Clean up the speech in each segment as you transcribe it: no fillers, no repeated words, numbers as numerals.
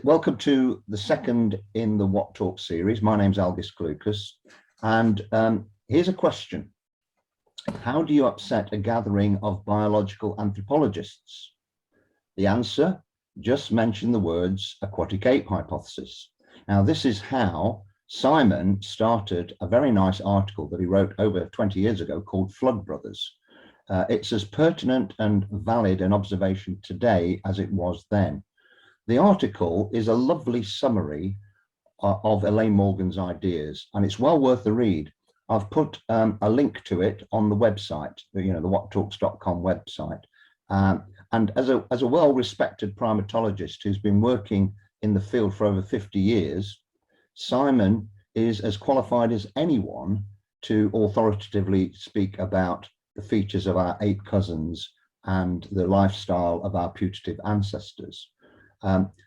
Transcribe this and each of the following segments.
Welcome to the second in the What Talk series. My name's Algis Kalukas, and here's a question. How do you upset a gathering of biological anthropologists? The answer, just mention the words aquatic ape hypothesis. Now, this is how Simon started a very nice article that he wrote over 20 years ago called Flood Brothers. It's as pertinent and valid an observation today as it was then. The article is a lovely summary of Elaine Morgan's ideas, and it's well worth the read. I've put a link to it on the website, the whattalks.com website. And as a well-respected primatologist who's been working in the field for over 50 years, Simon is as qualified as anyone to authoritatively speak about the features of our ape cousins and the lifestyle of our putative ancestors.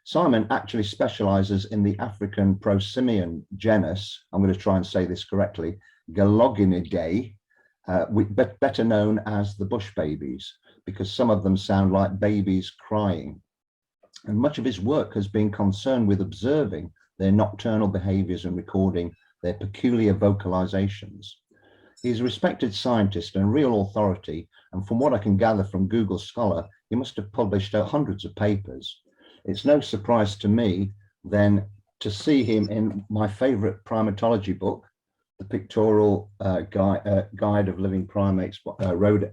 Simon actually specializes in the African prosimian genus, I'm going to try and say this correctly, Galoginidae, better known as the bush babies, because some of them sound like babies crying. And much of his work has been concerned with observing their nocturnal behaviors and recording their peculiar vocalizations. He's a respected scientist and real authority, and from what I can gather from Google Scholar, he must have published hundreds of papers. It's no surprise to me then to see him in my favorite primatology book, the Pictorial Guide of Living Primates from Rode,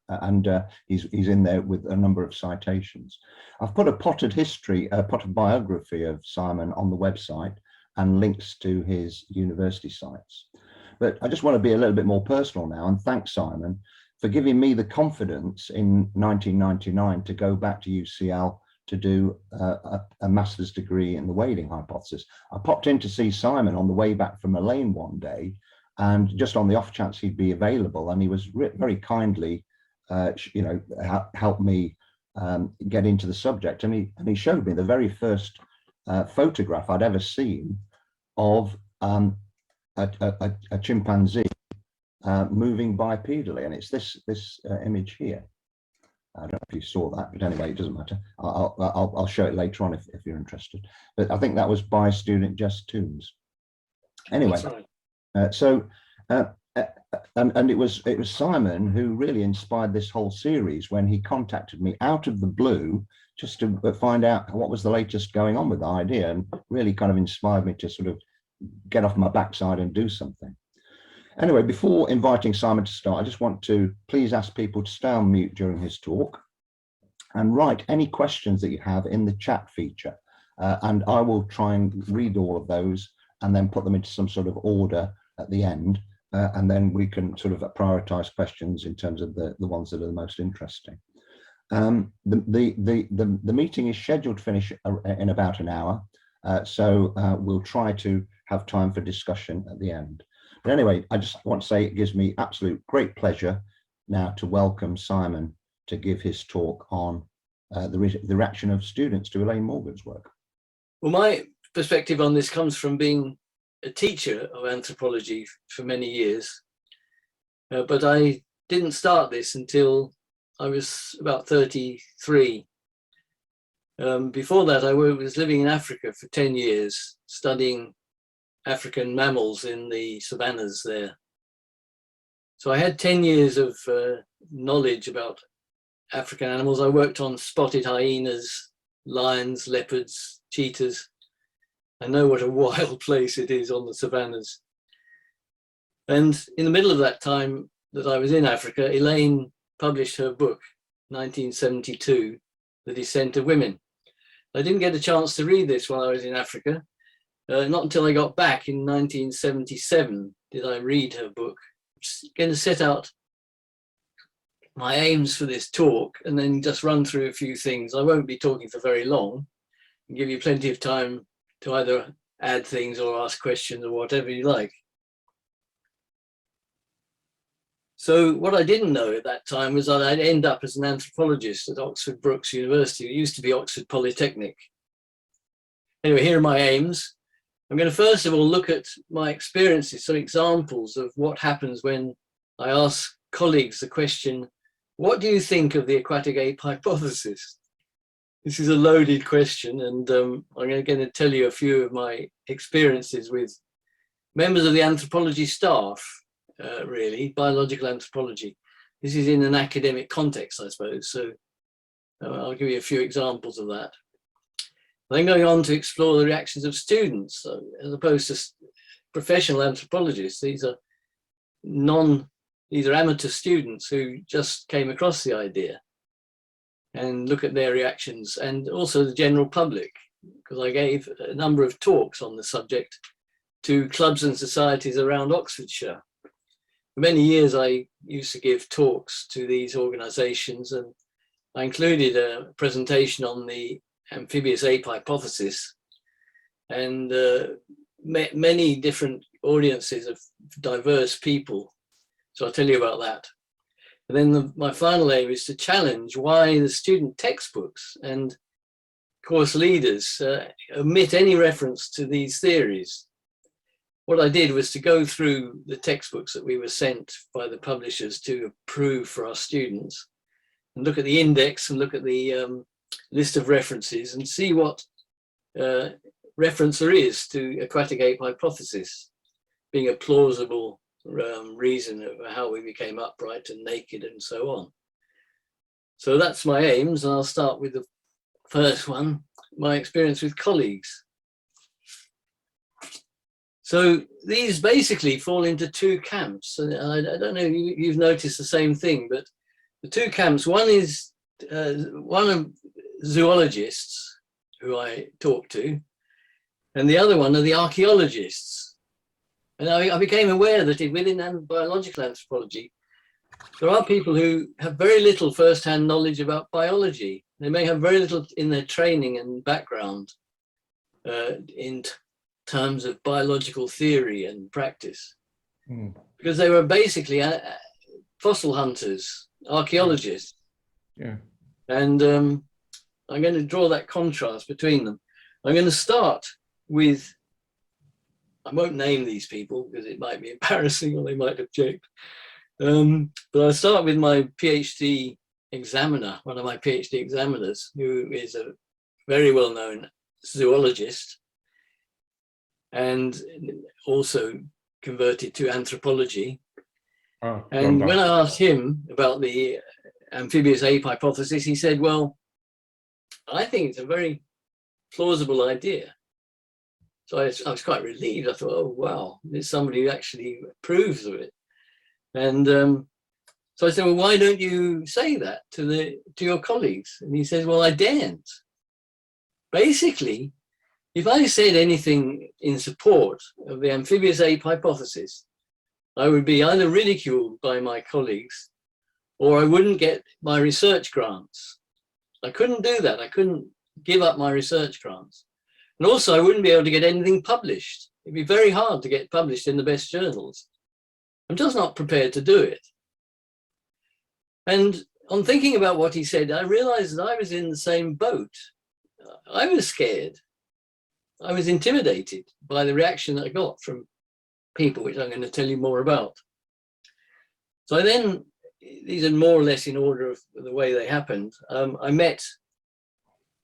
and he's in there with a number of citations. I've put a potted biography of Simon on the website and links to his university sites. But I just want to be a little bit more personal now and thank Simon for giving me the confidence in 1999 to go back to UCL to do a master's degree in the wading hypothesis. I popped in to see Simon on the way back from Elaine one day, and just on the off chance he'd be available, and he was very kindly, helped me get into the subject, and he showed me the very first photograph I'd ever seen of a chimpanzee moving bipedally, and it's this image here. I don't know if you saw that, but anyway, it doesn't matter. I'll show it later on if you're interested. But I think that was by student Jess Toombs. Anyway, right. And it was Simon who really inspired this whole series when he contacted me out of the blue just to find out what was the latest going on with the idea, and really kind of inspired me to sort of get off my backside and do something. Anyway, before inviting Simon to start, I just want to please ask people to stay on mute during his talk and write any questions that you have in the chat feature. And I will try and read all of those and then put them into some sort of order at the end. And then we can sort of prioritize questions in terms of the ones that are the most interesting. The meeting is scheduled to finish in about an hour. So we'll try to have time for discussion at the end. But anyway, I just want to say it gives me absolute great pleasure now to welcome Simon to give his talk on the reaction of students to Elaine Morgan's work. Well, my perspective on this comes from being a teacher of anthropology for many years, but I didn't start this until I was about 33. Before that, I was living in Africa for 10 years, studying African mammals in the savannas there. So I had 10 years of knowledge about African animals. I worked on spotted hyenas, lions, leopards, cheetahs. I know what a wild place it is on the savannas. And in the middle of that time that I was in Africa, Elaine published her book, 1972, The Descent of Women. I didn't get a chance to read this while I was in Africa. Not until I got back in 1977 did I read her book. I'm just going to set out my aims for this talk and then just run through a few things. I won't be talking for very long and give you plenty of time to either add things or ask questions or whatever you like. So what I didn't know at that time was that I'd end up as an anthropologist at Oxford Brookes University. It used to be Oxford Polytechnic. Anyway, here are my aims. I'm going to first of all look at my experiences, some examples of what happens when I ask colleagues the question, what do you think of the aquatic ape hypothesis? This is a loaded question, and I'm going to tell you a few of my experiences with members of the anthropology staff, really, biological anthropology. This is in an academic context, I suppose, so I'll give you a few examples of that. Then going on to explore the reactions of students, as opposed to professional anthropologists. These are amateur students who just came across the idea, and look at their reactions, and also the general public, because I gave a number of talks on the subject to clubs and societies around Oxfordshire. For many years, I used to give talks to these organisations, and I included a presentation on the amphibious ape hypothesis, and many different audiences of diverse people. So I'll tell you about that. And then my final aim is to challenge why the student textbooks and course leaders omit any reference to these theories. What I did was to go through the textbooks that we were sent by the publishers to approve for our students, and look at the index and look at the list of references and see what reference there is to aquatic ape hypothesis being a plausible reason of how we became upright and naked and so on. So that's my aims, and I'll start with the first one, my experience with colleagues. So these basically fall into two camps, and I don't know if you've noticed the same thing, but the two camps, one is one of zoologists who I talk to, and the other one are the archaeologists. And I became aware that within biological anthropology, there are people who have very little first-hand knowledge about biology. They may have very little in their training and background in terms of biological theory and practice, because they were basically fossil hunters, archaeologists. Yeah. And I'm going to draw that contrast between them. I'm going to start with, I won't name these people because it might be embarrassing or they might object. But I'll start with my PhD examiner, one of my PhD examiners, who is a very well-known zoologist and also converted to anthropology. And when I asked him about the amphibious ape hypothesis, he said, well, I think it's a very plausible idea. So I was quite relieved. I thought, oh, wow, there's somebody who actually approves of it. And so I said, well, why don't you say that to your colleagues? And he says, well, I daren't. Basically, if I said anything in support of the amphibious ape hypothesis, I would be either ridiculed by my colleagues or I wouldn't get my research grants. I couldn't do that. I couldn't give up my research grants. And also, I wouldn't be able to get anything published. It'd be very hard to get published in the best journals. I'm just not prepared to do it. And on thinking about what he said, I realized that I was in the same boat. I was scared. I was intimidated by the reaction that I got from people, which I'm going to tell you more about. So then, these are more or less in order of the way they happened. I met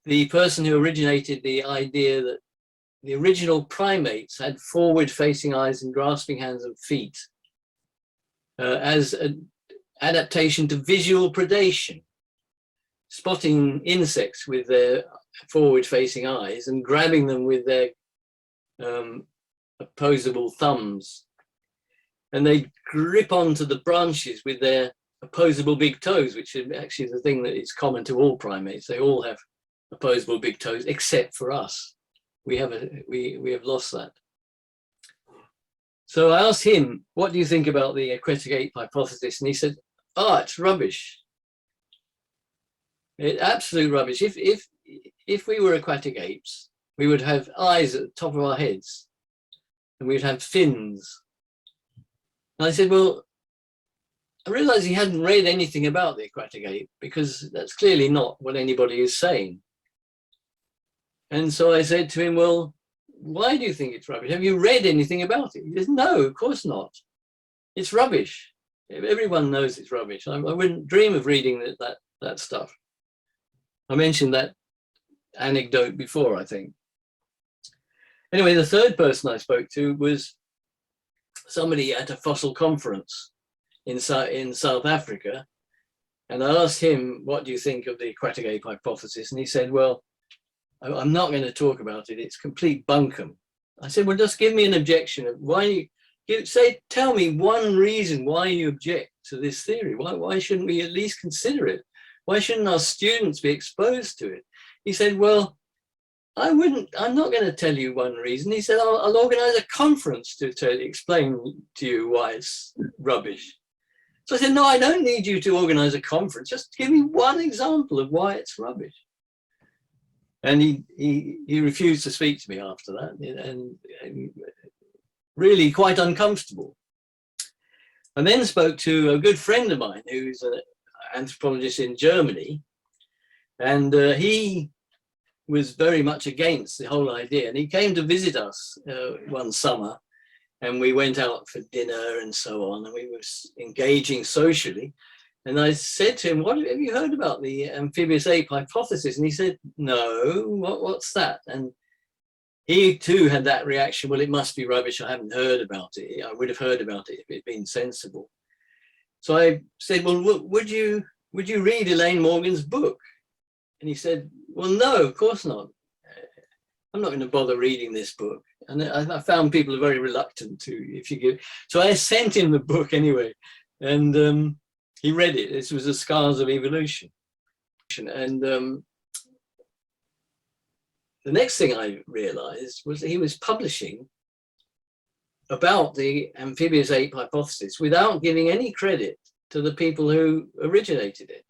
the person who originated the idea that the original primates had forward-facing eyes and grasping hands and feet as an adaptation to visual predation, spotting insects with their forward-facing eyes and grabbing them with their opposable thumbs. And they grip onto the branches with their opposable big toes, which is actually the thing that is common to all primates. They all have opposable big toes, except for us. We have lost that. So I asked him, what do you think about the aquatic ape hypothesis? And he said, oh, it's rubbish. It's absolute rubbish. If we were aquatic apes, we would have eyes at the top of our heads and we'd have fins. And I said, well, I realized he hadn't read anything about the aquatic ape because that's clearly not what anybody is saying. And so I said to him, well, why do you think it's rubbish? Have you read anything about it? He says, no, of course not. It's rubbish. Everyone knows it's rubbish. I wouldn't dream of reading that stuff. I mentioned that anecdote before, I think. Anyway, the third person I spoke to was somebody at a fossil conference in South Africa. And I asked him, what do you think of the aquatic ape hypothesis? And he said, well, I'm not going to talk about it. It's complete bunkum. I said, well, just give me an objection of why tell me one reason why you object to this theory. Why shouldn't we at least consider it? Why shouldn't our students be exposed to it? He said, well, I'm not going to tell you one reason. He said, I'll organize a conference to explain to you why it's rubbish. So I said, no, I don't need you to organize a conference. Just give me one example of why it's rubbish. And he refused to speak to me after that, and really quite uncomfortable. I then spoke to a good friend of mine who's an anthropologist in Germany, and he was very much against the whole idea. And he came to visit us one summer, and we went out for dinner and so on, and we were engaging socially. And I said to him, have you heard about the amphibious ape hypothesis? And he said, no, what's that? And he too had that reaction, well, it must be rubbish, I haven't heard about it. I would have heard about it if it had been sensible. So I said, well, would you read Elaine Morgan's book? And he said, well, no, of course not. I'm not going to bother reading this book. And I found people are very reluctant to, if you give. So I sent him the book anyway, and he read it. This was The Scars of Evolution. And the next thing I realized was that he was publishing about the amphibious ape hypothesis without giving any credit to the people who originated it.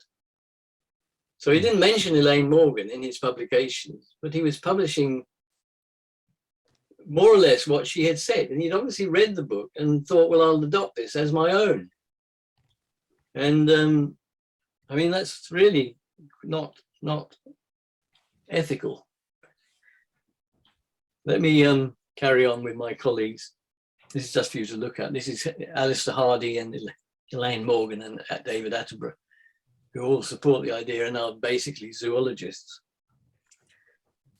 So he didn't mention Elaine Morgan in his publications, but he was publishing more or less what she had said. And he'd obviously read the book and thought, well, I'll adopt this as my own. And I mean, that's really not ethical. Let me carry on with my colleagues. This is just for you to look at. This is Alistair Hardy and Elaine Morgan and David Attenborough, who all support the idea and are basically zoologists.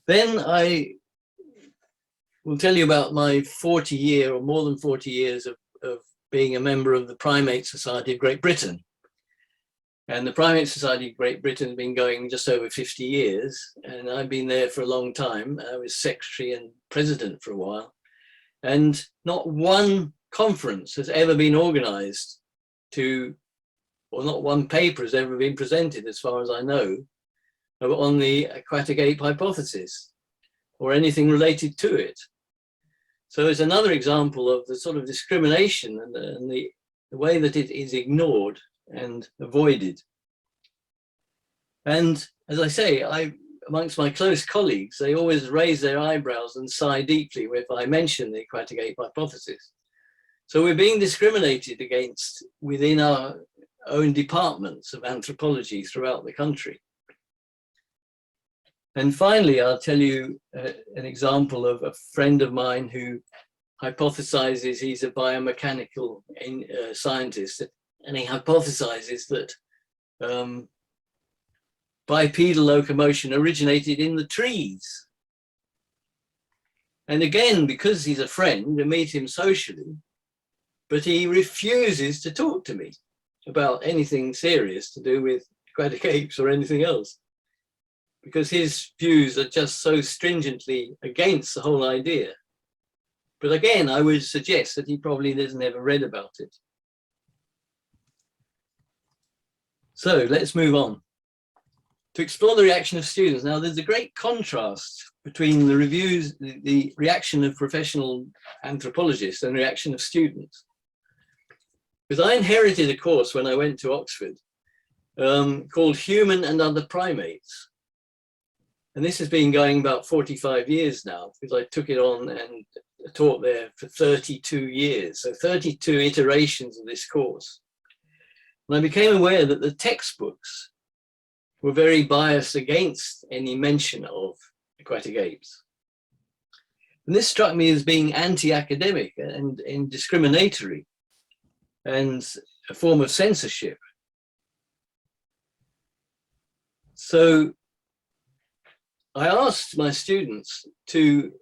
Then I will tell you about my 40-year or more than 40 years of being a member of the Primate Society of Great Britain. And the Primate Society of Great Britain has been going just over 50 years, and I've been there for a long time. I was secretary and president for a while, and not one conference has ever been organized or not one paper has ever been presented, as far as I know, on the aquatic ape hypothesis or anything related to it. So it's another example of the sort of discrimination and the way that it is ignored and avoided. And as I say, amongst my close colleagues, they always raise their eyebrows and sigh deeply if I mention the aquatic ape hypothesis. So we're being discriminated against within our own departments of anthropology throughout the country. And finally, I'll tell you an example of a friend of mine who hypothesizes, he's a biomechanical scientist, and he hypothesizes that bipedal locomotion originated in the trees. And again, because he's a friend, I meet him socially, but he refuses to talk to me about anything serious to do with aquatic apes or anything else, because his views are just so stringently against the whole idea. But again, I would suggest that he probably hasn't ever read about it. So let's move on to explore the reaction of students. Now, there's a great contrast between the reviews, the reaction of professional anthropologists and the reaction of students. Because I inherited a course when I went to Oxford called Human and Other Primates. And this has been going about 45 years now, because I took it on and taught there for 32 years. So 32 iterations of this course. And I became aware that the textbooks were very biased against any mention of aquatic apes. And this struck me as being anti-academic and discriminatory, and a form of censorship. So I asked my students to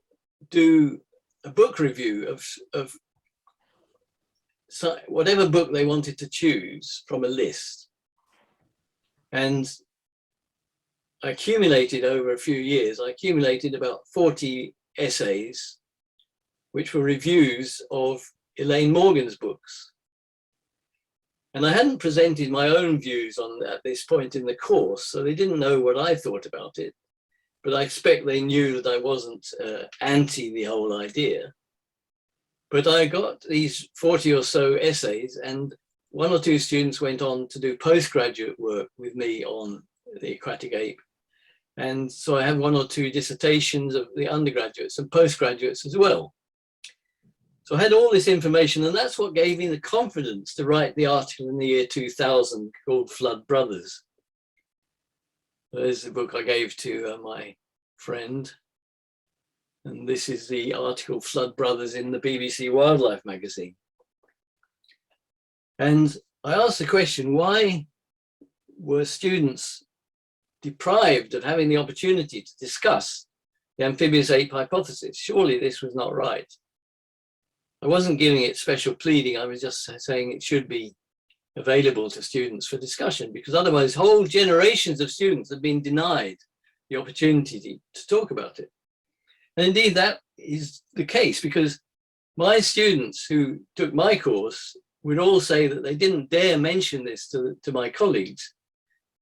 do a book review of whatever book they wanted to choose from a list. And I accumulated over a few years, I accumulated about 40 essays, which were reviews of Elaine Morgan's books. And I hadn't presented my own views on at this point in the course, so they didn't know what I thought about it. But I expect they knew that I wasn't anti the whole idea. But I got these 40 or so essays, and one or two students went on to do postgraduate work with me on the aquatic ape. And so I have one or two dissertations of the undergraduates and postgraduates as well. So I had all this information, and that's what gave me the confidence to write the article in the year 2000 called Flood Brothers. There's the book I gave to my friend. And this is the article Flood Brothers in the BBC Wildlife magazine. And I asked the question, why were students deprived of having the opportunity to discuss the amphibious ape hypothesis? Surely this was not right. I wasn't giving it special pleading. I was just saying it should be available to students for discussion, because otherwise whole generations of students have been denied the opportunity to talk about it. And indeed that is the case, because my students who took my course would all say that they didn't dare mention this to my colleagues,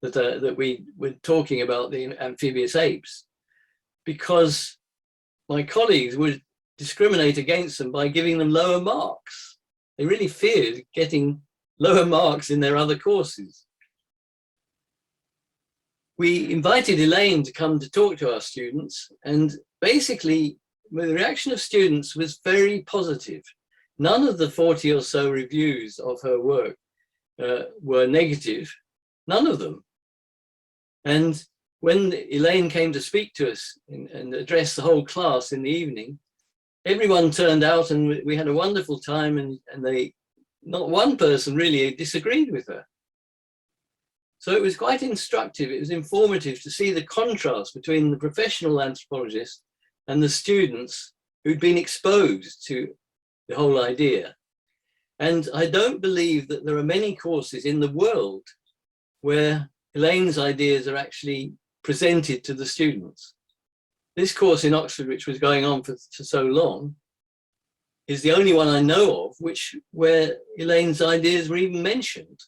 that we were talking about the amphibious apes, because my colleagues would discriminate against them by giving them lower marks. They really feared getting lower marks in their other courses. We invited Elaine to come to talk to our students, and basically the reaction of students was very positive. None of the 40 or so reviews of her work were negative, none of them. And when Elaine came to speak to us and address the whole class in the evening, everyone turned out and we had a wonderful time, and not one person really disagreed with her. So it was quite instructive, it was informative to see the contrast between the professional anthropologists and the students who'd been exposed to the whole idea. And I don't believe that there are many courses in the world where Elaine's ideas are actually presented to the students. This course in Oxford, which was going on for so long, is the only one I know of where Elaine's ideas were even mentioned.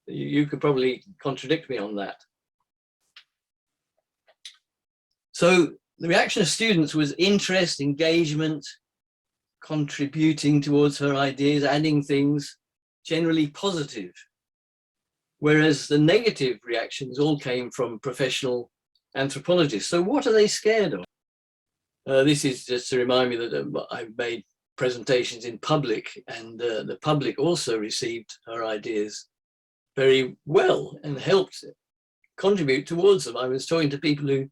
You could probably contradict me on that. So the reaction of students was interest, engagement, contributing towards her ideas, adding things, generally positive. Whereas the negative reactions all came from professional anthropologists. So what are they scared of? This is just to remind me that I've made presentations in public, and the public also received her ideas very well and helped contribute towards them. I was talking to people who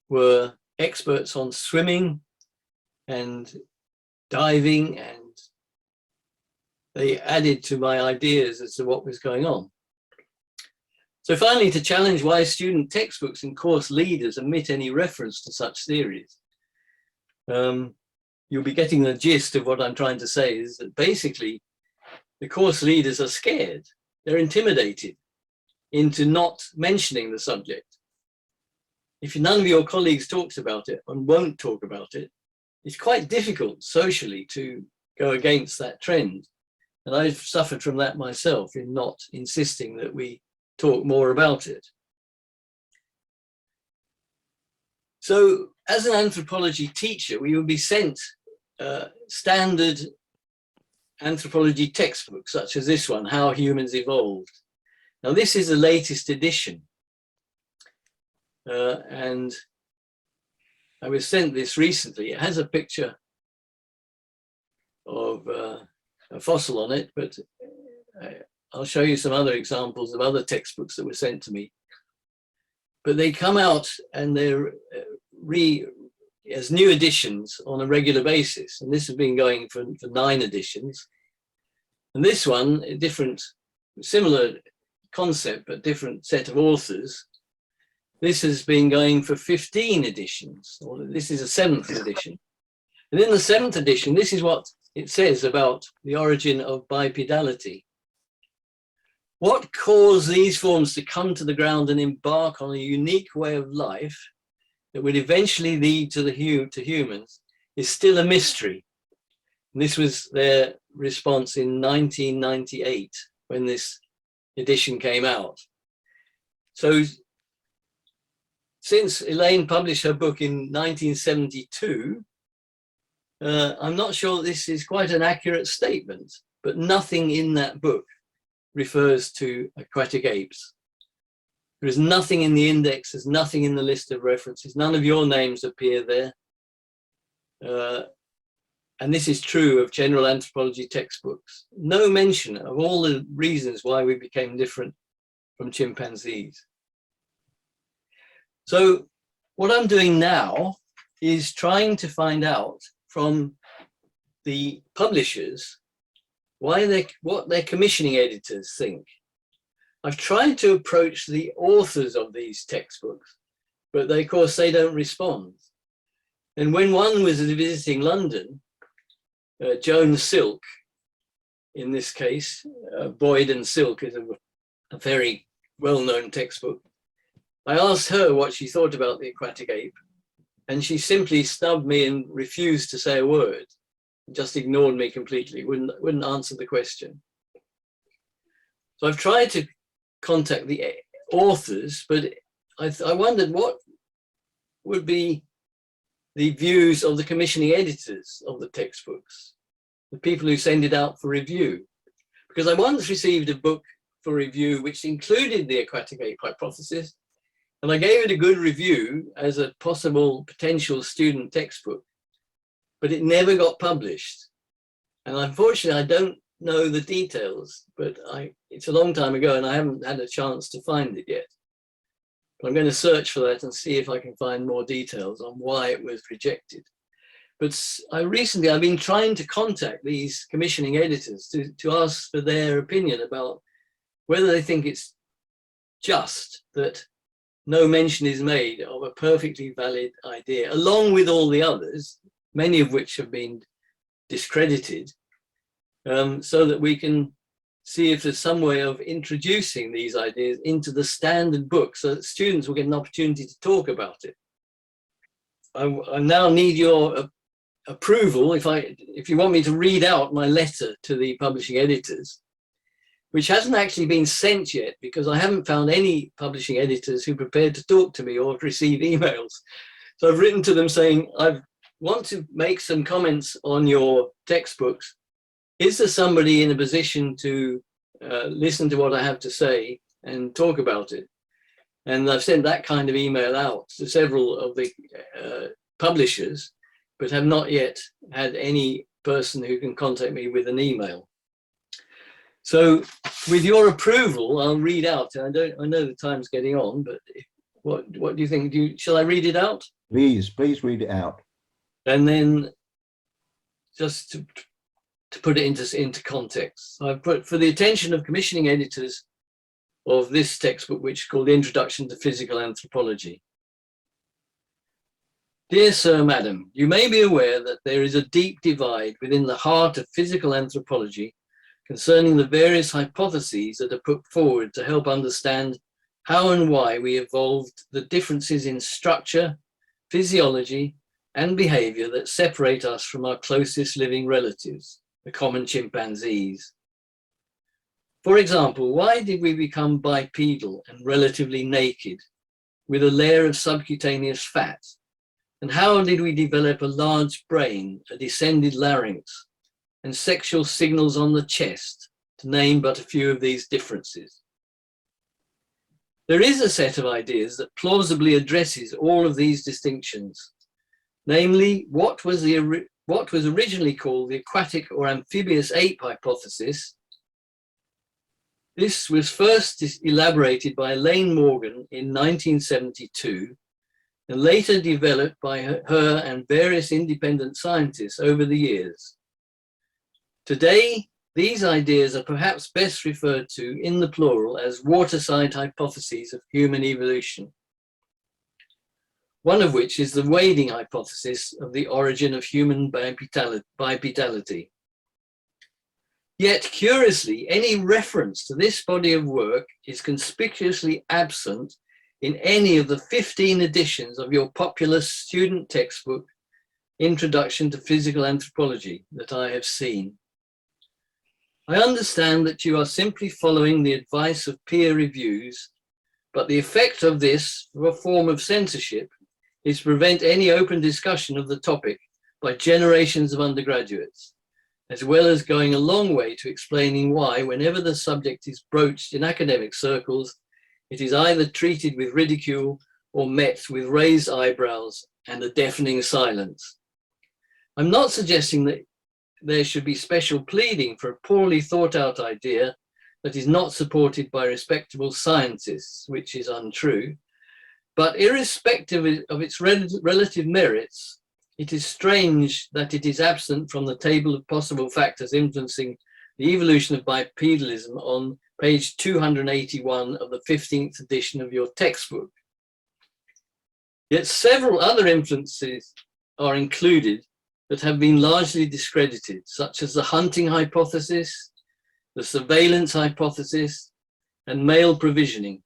were experts on swimming and diving, and they added to my ideas as to what was going on. So finally, to challenge why student textbooks and course leaders omit any reference to such theories, you'll be getting the gist of what I'm trying to say, is that basically the course leaders are scared. They're intimidated into not mentioning the subject. If none of your colleagues talks about it and won't talk about it, it's quite difficult socially to go against that trend. And I've suffered from that myself in not insisting that we talk more about it. So as an anthropology teacher, we would be sent standard anthropology textbooks, such as this one, How Humans Evolved. Now this is the latest edition. And I was sent this recently. It has a picture of a fossil on it, but I'll show you some other examples of other textbooks that were sent to me. But they come out and they're as new editions on a regular basis. And this has been going for 9 editions. And this one, a different, similar concept, but different set of authors. this has been going for 15 editions, or this is a 7th edition. And in the 7th edition, this is what it says about the origin of bipedality. What caused these forms to come to the ground and embark on a unique way of life that would eventually lead to humans is still a mystery. And this was their response in 1998 when this edition came out. So since Elaine published her book in 1972, I'm not sure this is quite an accurate statement, but nothing in that book refers to aquatic apes. There is nothing in the index, there's nothing in the list of references, none of your names appear there. And this is true of general anthropology textbooks. No mention of all the reasons why we became different from chimpanzees. So what I'm doing now is trying to find out from the publishers what their commissioning editors think. I've tried to approach the authors of these textbooks, but they, of course, they don't respond. And when one was visiting London, Joan Silk, in this case, Boyd and Silk is a very well-known textbook. I asked her what she thought about the aquatic ape, and she simply snubbed me and refused to say a word, just ignored me completely, wouldn't answer the question. So I've tried to contact the authors, but I wondered what would be the views of the commissioning editors of the textbooks, the people who send it out for review. Because I once received a book for review which included the aquatic ape hypothesis, and I gave it a good review as a possible potential student textbook, but it never got published. And unfortunately, I don't know the details, but it's a long time ago and I haven't had a chance to find it yet. But I'm going to search for that and see if I can find more details on why it was rejected. But I've been trying to contact these commissioning editors to ask for their opinion about whether they think it's just that no mention is made of a perfectly valid idea, along with all the others, many of which have been discredited, so that we can see if there's some way of introducing these ideas into the standard book so that students will get an opportunity to talk about it. I now need your approval if you want me to read out my letter to the publishing editors, which hasn't actually been sent yet because I haven't found any publishing editors who are prepared to talk to me or receive emails. So I've written to them saying, I want to make some comments on your textbooks. Is there somebody in a position to listen to what I have to say and talk about it? And I've sent that kind of email out to several of the publishers, but have not yet had any person who can contact me with an email. So with your approval, I'll read out. I know the time's getting on, but what do you think? Shall I read it out? Please read it out. And then just to put it into context, I've put for the attention of commissioning editors of this textbook, which is called Introduction to Physical Anthropology. Dear Sir, Madam, you may be aware that there is a deep divide within the heart of physical anthropology concerning the various hypotheses that are put forward to help understand how and why we evolved, the differences in structure, physiology, and behavior that separate us from our closest living relatives, the common chimpanzees. For example, why did we become bipedal and relatively naked with a layer of subcutaneous fat? And how did we develop a large brain, a descended larynx, and sexual signals on the chest, to name but a few of these differences? There is a set of ideas that plausibly addresses all of these distinctions, namely what was originally called the aquatic or amphibious ape hypothesis. This was first elaborated by Elaine Morgan in 1972 and later developed by her and various independent scientists over the years. Today, these ideas are perhaps best referred to in the plural as waterside hypotheses of human evolution. one of which is the wading hypothesis of the origin of human bipedality. Yet, curiously, any reference to this body of work is conspicuously absent in any of the 15 editions of your popular student textbook, Introduction to Physical Anthropology, that I have seen. I understand that you are simply following the advice of peer reviews, but the effect of this, a form of censorship, is to prevent any open discussion of the topic by generations of undergraduates, as well as going a long way to explaining why, whenever the subject is broached in academic circles, it is either treated with ridicule or met with raised eyebrows and a deafening silence. I'm not suggesting that there should be special pleading for a poorly thought out idea that is not supported by respectable scientists, which is untrue, but irrespective of its relative merits, it is strange that it is absent from the table of possible factors influencing the evolution of bipedalism on page 281 of the 15th edition of your textbook. Yet several other influences are included that have been largely discredited, such as the hunting hypothesis, the surveillance hypothesis, and male provisioning.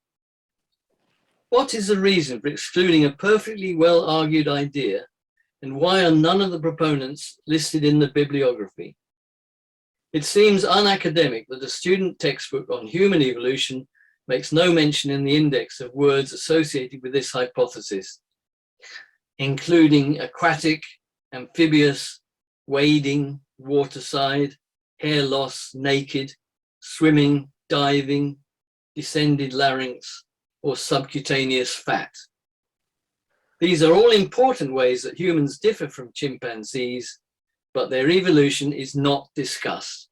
What is the reason for excluding a perfectly well-argued idea, and why are none of the proponents listed in the bibliography? It seems unacademic that a student textbook on human evolution makes no mention in the index of words associated with this hypothesis, including aquatic, amphibious, wading, waterside, hair loss, naked, swimming, diving, descended larynx, or subcutaneous fat. These are all important ways that humans differ from chimpanzees, but their evolution is not discussed.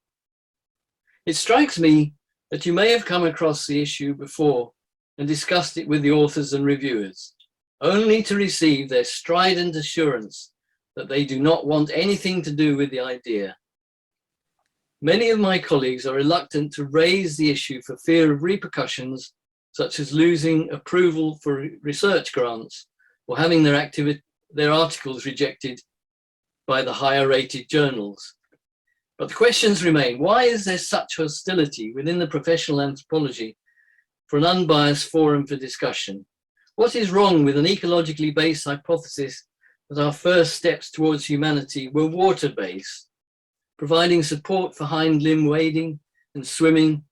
It strikes me that you may have come across the issue before and discussed it with the authors and reviewers, only to receive their strident assurance that they do not want anything to do with the idea. Many of my colleagues are reluctant to raise the issue for fear of repercussions, such as losing approval for research grants or having their articles rejected by the higher rated journals. But the questions remain: why is there such hostility within the professional anthropology for an unbiased forum for discussion? What is wrong with an ecologically based hypothesis that our first steps towards humanity were water-based, providing support for hind limb wading and swimming,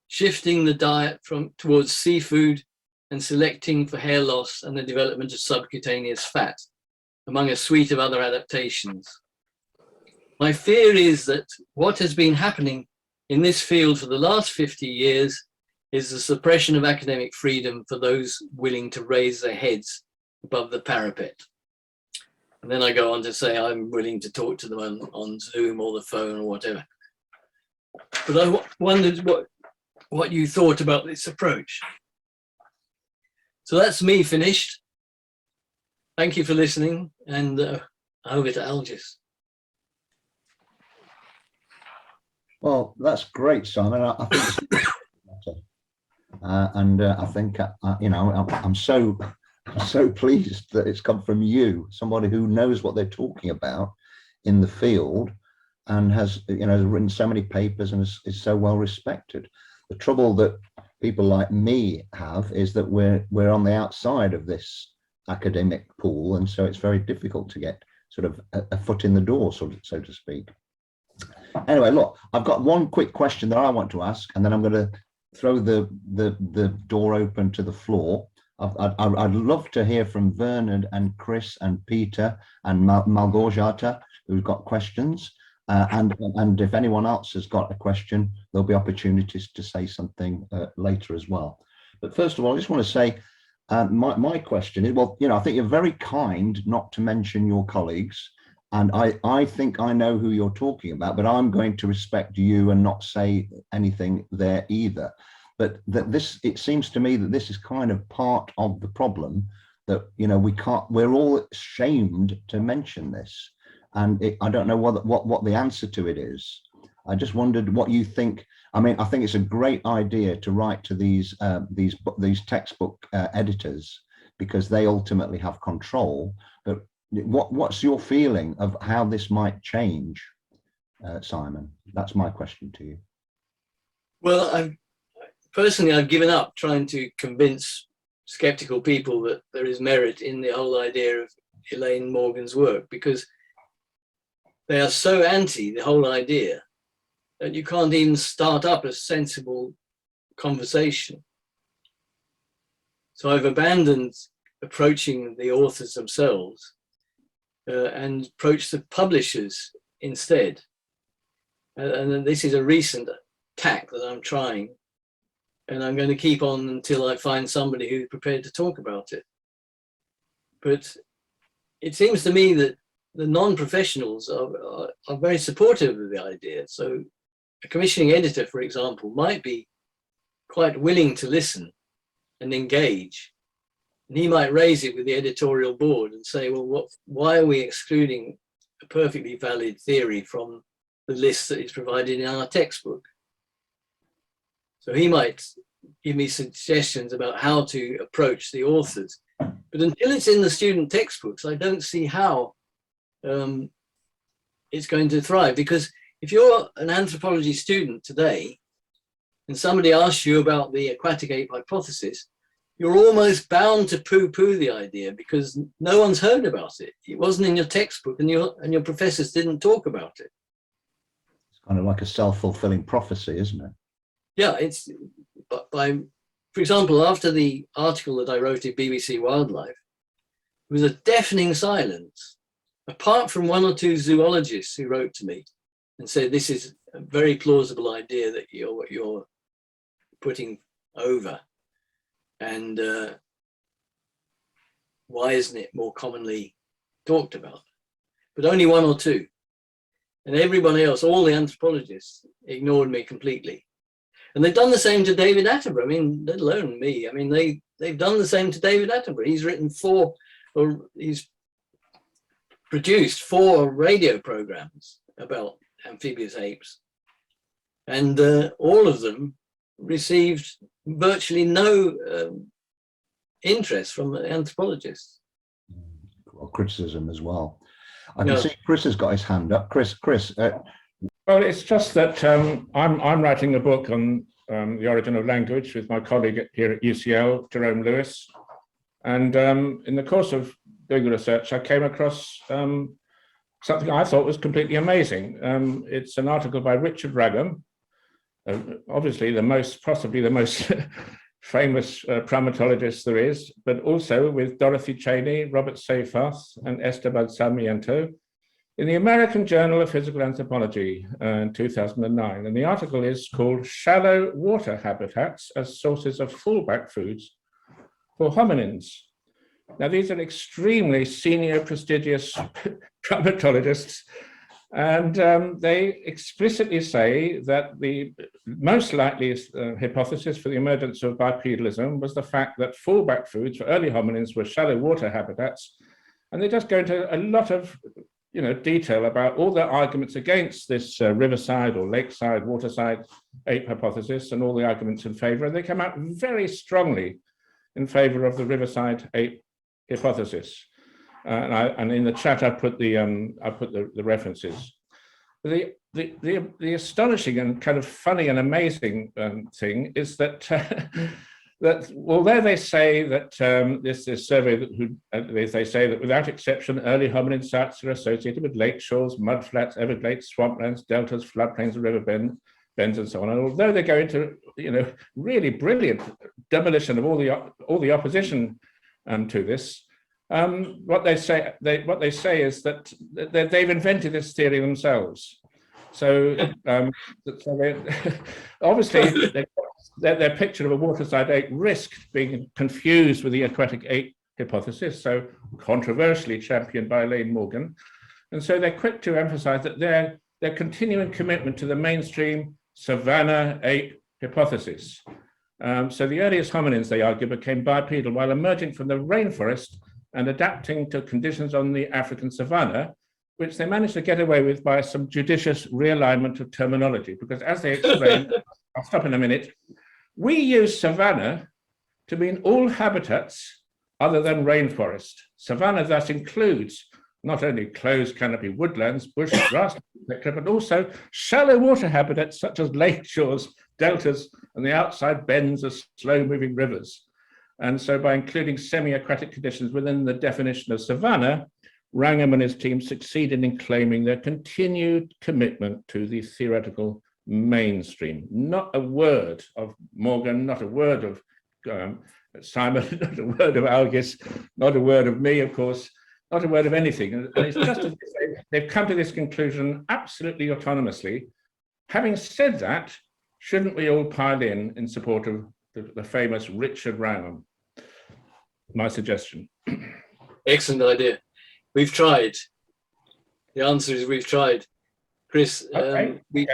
shifting the diet towards seafood, and selecting for hair loss and the development of subcutaneous fat, among a suite of other adaptations? My fear is that what has been happening in this field for the last 50 years is the suppression of academic freedom for those willing to raise their heads above the parapet. And then I go on to say I'm willing to talk to them on Zoom or the phone or whatever. But I wondered what you thought about this approach. So that's me finished. Thank you for listening, and over to Algis. Well, that's great, Simon. I think it's I think you know, I'm so pleased that it's come from you, somebody who knows what they're talking about in the field and has, you know, written so many papers and is so well respected. The trouble that people like me have is that we're on the outside of this academic pool, and so it's very difficult to get sort of a foot in the door, so to speak. Anyway, look, I've got one quick question that I want to ask, and then I'm going to throw the door open to the floor. I'd love to hear from Vernon and Chris and Peter and Malgorzata, who've got questions. And if anyone else has got a question, there'll be opportunities to say something later as well. But first of all, I just want to say, my question is, well, you know, I think you're very kind not to mention your colleagues. And I think I know who you're talking about, but I'm going to respect you and not say anything there either. But it seems to me that this is kind of part of the problem, that, you know, we're all ashamed to mention this. And I don't know what the answer to it is. I just wondered what you think. I mean, I think it's a great idea to write to these textbook editors because they ultimately have control. But what's your feeling of how this might change, Simon? That's my question to you. Well, I've given up trying to convince skeptical people that there is merit in the whole idea of Elaine Morgan's work, because they are so anti the whole idea that you can't even start up a sensible conversation. So I've abandoned approaching the authors themselves and approached the publishers instead. And this is a recent tack that I'm trying, and I'm going to keep on until I find somebody who's prepared to talk about it. But it seems to me that the non-professionals are very supportive of the idea. So a commissioning editor, for example, might be quite willing to listen and engage. And he might raise it with the editorial board and say, well, why are we excluding a perfectly valid theory from the list that is provided in our textbook? So he might give me suggestions about how to approach the authors. But until it's in the student textbooks, I don't see how it's going to thrive. Because if you're an anthropology student today and somebody asks you about the aquatic ape hypothesis, you're almost bound to poo-poo the idea because no one's heard about it. It wasn't in your textbook, and your professors didn't talk about it. It's kind of like a self-fulfilling prophecy, isn't it? Yeah, it's for example, after the article that I wrote in BBC Wildlife, there was a deafening silence, apart from one or two zoologists who wrote to me and said, this is a very plausible idea that you're putting over. And why isn't it more commonly talked about? But only one or two. And everybody else, all the anthropologists, ignored me completely. And they've done the same to David Attenborough. I mean, let alone me. I mean, they've done the same to David Attenborough. He's produced 4 radio programs about amphibious apes. And all of them received virtually no interest from anthropologists. Or criticism as well. I can see Chris has got his hand up. Chris. Well, it's just that I'm writing a book on the origin of language with my colleague here at UCL, Jerome Lewis. And in the course of doing the research, I came across something I thought was completely amazing. It's an article by Richard Ragham, obviously possibly the most famous primatologist there is, but also with Dorothy Cheney, Robert Seyfarth, and Esteban Sarmiento, in the American Journal of Physical Anthropology in 2009. And the article is called Shallow Water Habitats as Sources of Fallback Foods for Hominins. Now, these are extremely senior, prestigious primatologists, and they explicitly say that the most likely hypothesis for the emergence of bipedalism was the fact that fallback foods for early hominins were shallow water habitats. And they just go into a lot of detail about all the arguments against this riverside or lakeside, waterside ape hypothesis and all the arguments in favor. And they come out very strongly in favor of the riverside ape hypothesis. And in the chat, I put the references. The astonishing and kind of funny and amazing thing is that that although they say that this survey they say that without exception, early hominin sites are associated with lake shores, mudflats, Everglades, swamplands, deltas, floodplains, and river bends, and so on. And although they go into really brilliant demolition of all the opposition to this. What they say is that they've invented this theory themselves. So, obviously, their picture of a waterside ape risked being confused with the aquatic ape hypothesis, so controversially championed by Elaine Morgan. And so they're quick to emphasize that their continuing commitment to the mainstream savanna ape hypothesis. So the earliest hominins, they argue, became bipedal while emerging from the rainforest and adapting to conditions on the African savanna, which they managed to get away with by some judicious realignment of terminology. Because as they explain, I'll stop in a minute, we use savanna to mean all habitats other than rainforest. Savanna thus includes not only closed canopy woodlands, bush, grass, etc., but also shallow water habitats such as lake shores, deltas, and the outside bends of slow-moving rivers. And so by including semi-aquatic conditions within the definition of savanna, Wrangham and his team succeeded in claiming their continued commitment to the theoretical mainstream. Not a word of Morgan, not a word of Simon, not a word of Algis, not a word of me, of course, not a word of anything. And it's just as they've come to this conclusion absolutely autonomously. Having said that, shouldn't we all pile in support of the famous Richard Wrangham? My suggestion. Excellent idea. We've tried. The answer is we've tried. Chris, we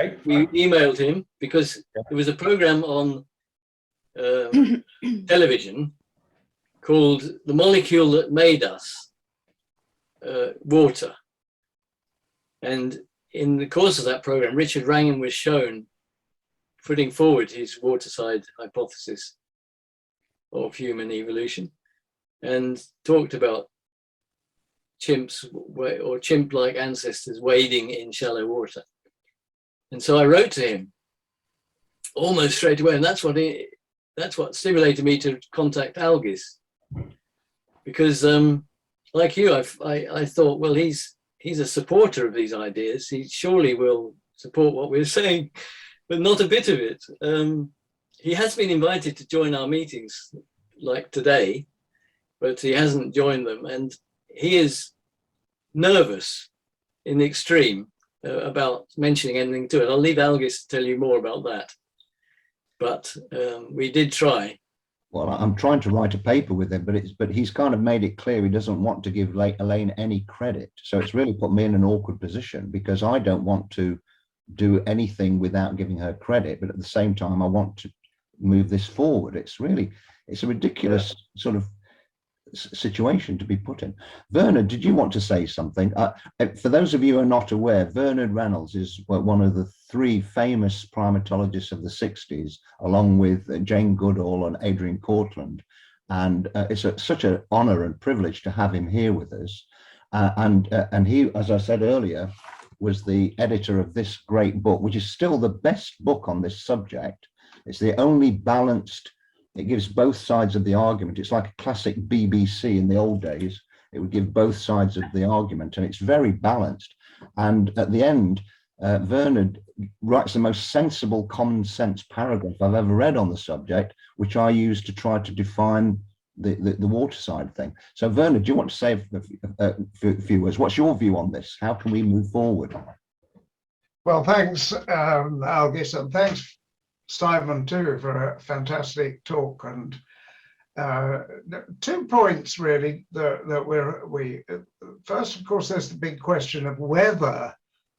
emailed him because there was a program on television called The Molecule That Made Us, Water. And in the course of that program, Richard Wrangham was shown putting forward his waterside hypothesis of human evolution and talked about chimps or chimp-like ancestors wading in shallow water. And so I wrote to him almost straight away, and that's what stimulated me to contact Algis, because like you, I thought, well, he's a supporter of these ideas. He surely will support what we're saying, but not a bit of it. He has been invited to join our meetings like today, but he hasn't joined them. And he is nervous in the extreme about mentioning anything to it. I'll leave Algis to tell you more about that. But we did try. Well, I'm trying to write a paper with him, but he's kind of made it clear he doesn't want to give Elaine any credit. So it's really put me in an awkward position because I don't want to do anything without giving her credit, but at the same time, I want to move this forward. It's a ridiculous sort of situation to be put in. Vernon, did you want to say something? For those of you who are not aware, Vernon Reynolds is one of the three famous primatologists of the 60s, along with Jane Goodall and Adrian Cortland. And it's such an honor and privilege to have him here with us. And he, as I said earlier, was the editor of this great book, which is still the best book on this subject. It's the only balanced. It gives both sides of the argument. It's like a classic BBC in the old days. It would give both sides of the argument, and it's very balanced. And at the end, Vernon writes the most sensible, common sense paragraph I've ever read on the subject, which I use to try to define the waterside thing. So Vernon, do you want to say a few words? What's your view on this? How can we move forward? Well, thanks, Algis, and thanks, Simon, too, for a fantastic talk. And 2 points really that we first, of course, there's the big question of whether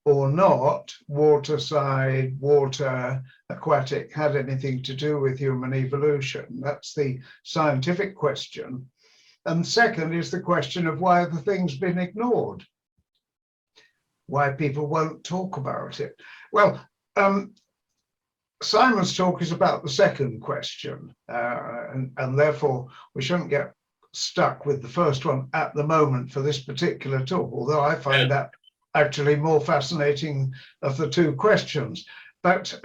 or not waterside, water, aquatic had anything to do with human evolution. That's the scientific question. And second is the question of why the thing's been ignored, why people won't talk about it. Well, Simon's talk is about the second question, and therefore we shouldn't get stuck with the first one at the moment for this particular talk, although I find that actually more fascinating of the 2 questions. But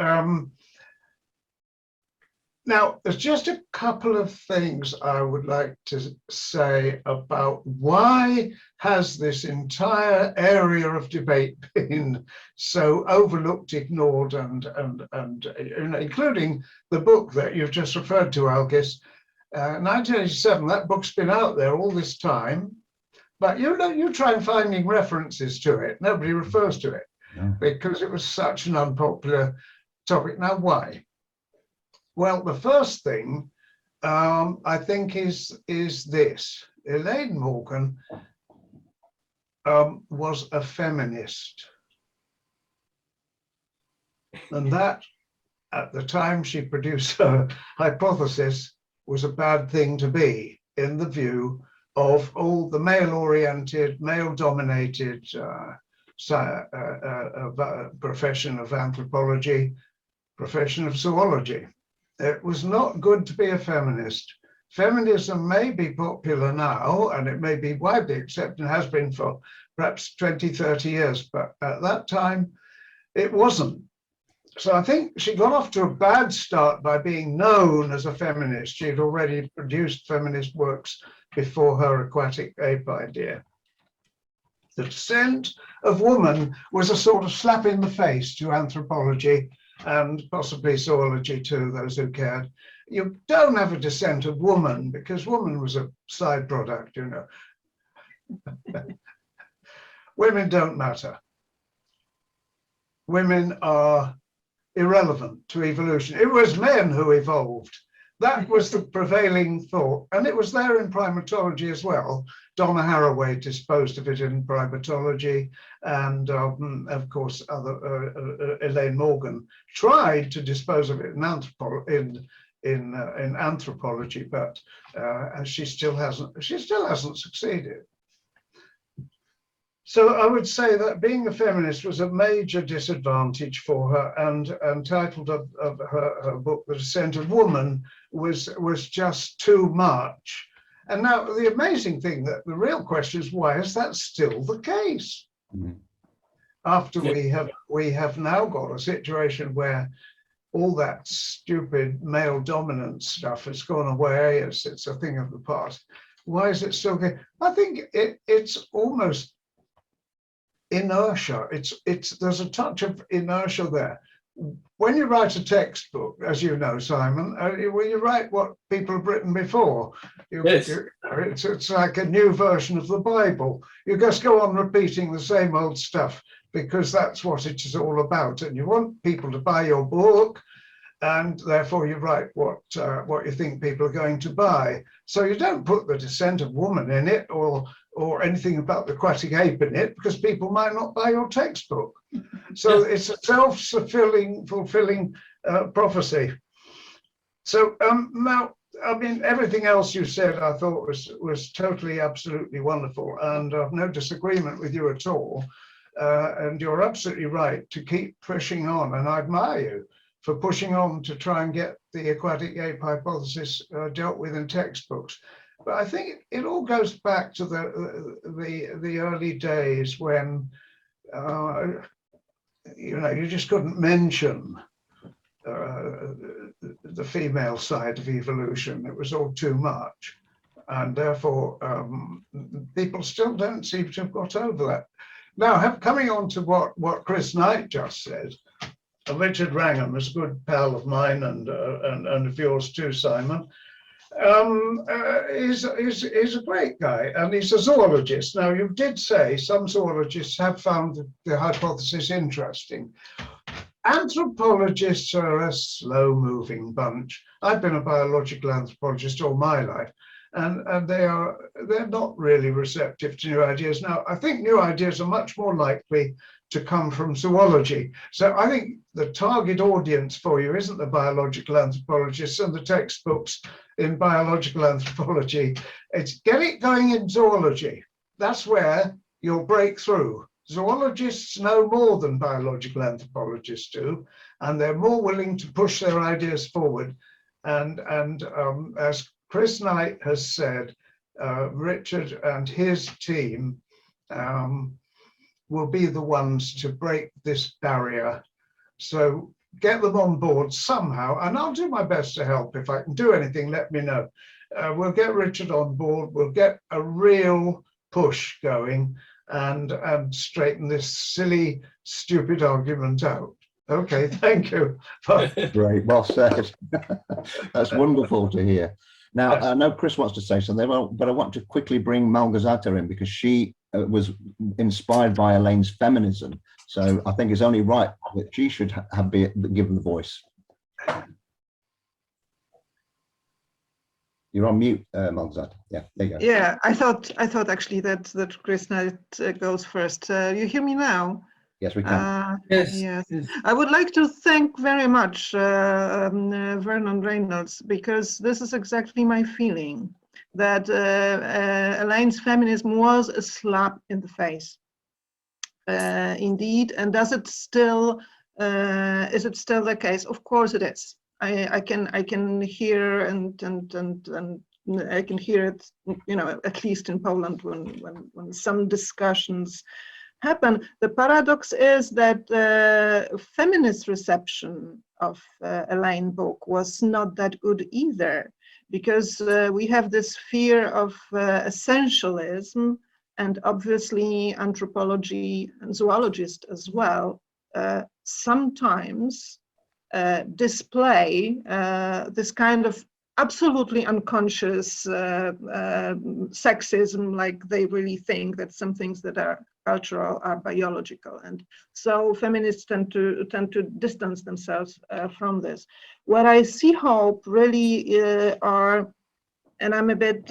now there's just a couple of things I would like to say about why has this entire area of debate been so overlooked, ignored, and including the book that you've just referred to, Algis. 1987, that book's been out there all this time, but you try finding references to it. Nobody refers to it because it was such an unpopular topic. Now, why? Well, the first thing I think is this. Elaine Morgan was a feminist. And that, at the time she produced her hypothesis, was a bad thing to be in the view of all the male-oriented, male-dominated profession of anthropology, profession of zoology. It was not good to be a feminist. feminism may be popular now, and it may be widely accepted and has been for perhaps 20, 30 years, but at that time it wasn't. So I think she got off to a bad start by being known as a feminist. She had already produced feminist works before her aquatic ape idea. The descent of woman was a sort of slap in the face to anthropology and possibly zoology too, those who cared. You don't have a descent of woman because woman was a side product, you know. Women don't matter. Women are irrelevant to evolution. It was men who evolved. That was the prevailing thought, and it was there in primatology as well. Donna Haraway disposed of it in primatology, and of course, Elaine Morgan tried to dispose of it in anthropology, but she still hasn't succeeded. So I would say that being a feminist was a major disadvantage for her, and titled of her book, The Descent of Woman, was just too much. And now the amazing thing, that the real question is, why is that still the case? Mm-hmm. After we have now got a situation where all that stupid male dominance stuff has gone away, it's a thing of the past. Why is it still there? I think it's almost inertia. There's a touch of inertia there. When you write a textbook, as you know, Simon, when you write what people have written before, it's like a new version of the Bible. You just go on repeating the same old stuff because that's what it is all about, and you want people to buy your book, and therefore you write what you think people are going to buy. So you don't put the descent of woman in it or anything about the aquatic ape in it, because people might not buy your textbook. So it's a self-fulfilling prophecy. So now, I mean, everything else you said I thought was totally, absolutely wonderful, and I've no disagreement with you at all. And you're absolutely right to keep pushing on, and I admire you for pushing on to try and get the aquatic ape hypothesis dealt with in textbooks. But I think it all goes back to the early days when you just couldn't mention the female side of evolution. It was all too much, and therefore people still don't seem to have got over that. Now, coming on to what Chris Knight just said, Richard Wrangham is a good pal of mine and of yours too, Simon. He's a great guy, and he's a zoologist. Now, you did say some zoologists have found the hypothesis interesting. Anthropologists are a slow-moving bunch. I've been a biological anthropologist all my life, and they're not really receptive to new ideas. Now, I think new ideas are much more likely to come from zoology. So I think the target audience for you isn't the biological anthropologists and the textbooks in biological anthropology. It's get it going in zoology. That's where you'll break through. Zoologists know more than biological anthropologists do, and they're more willing to push their ideas forward. And as Chris Knight has said, Richard and his team will be the ones to break this barrier. So get them on board somehow, and I'll do my best to help. If I can do anything, let me know. We'll get Richard on board, we'll get a real push going and straighten this silly, stupid argument out. Okay, thank you. Great, well said. That's wonderful to hear. Now, Yes. I know Chris wants to say something, but I want to quickly bring Malgorzata in because she was inspired by Elaine's feminism. So I think it's only right that she should be given the voice. You're on mute, Malgorzata. Yeah, there you go. Yeah, I thought actually that Chris Knight goes first. You hear me now? Yes, we can. Yes. I would like to thank very much Vernon Reynolds, because this is exactly my feeling, that Elaine's feminism was a slap in the face. Indeed, and is it still the case? Of course it is. I can hear and I can hear it, at least in Poland when some discussions happen. The paradox is that feminist reception of Elaine book was not that good either, because we have this fear of essentialism, and obviously anthropology and zoologists as well sometimes display this kind of absolutely unconscious sexism, like they really think that some things that are cultural are biological, and so feminists tend to distance themselves from this. Where I see hope really are, and I'm a bit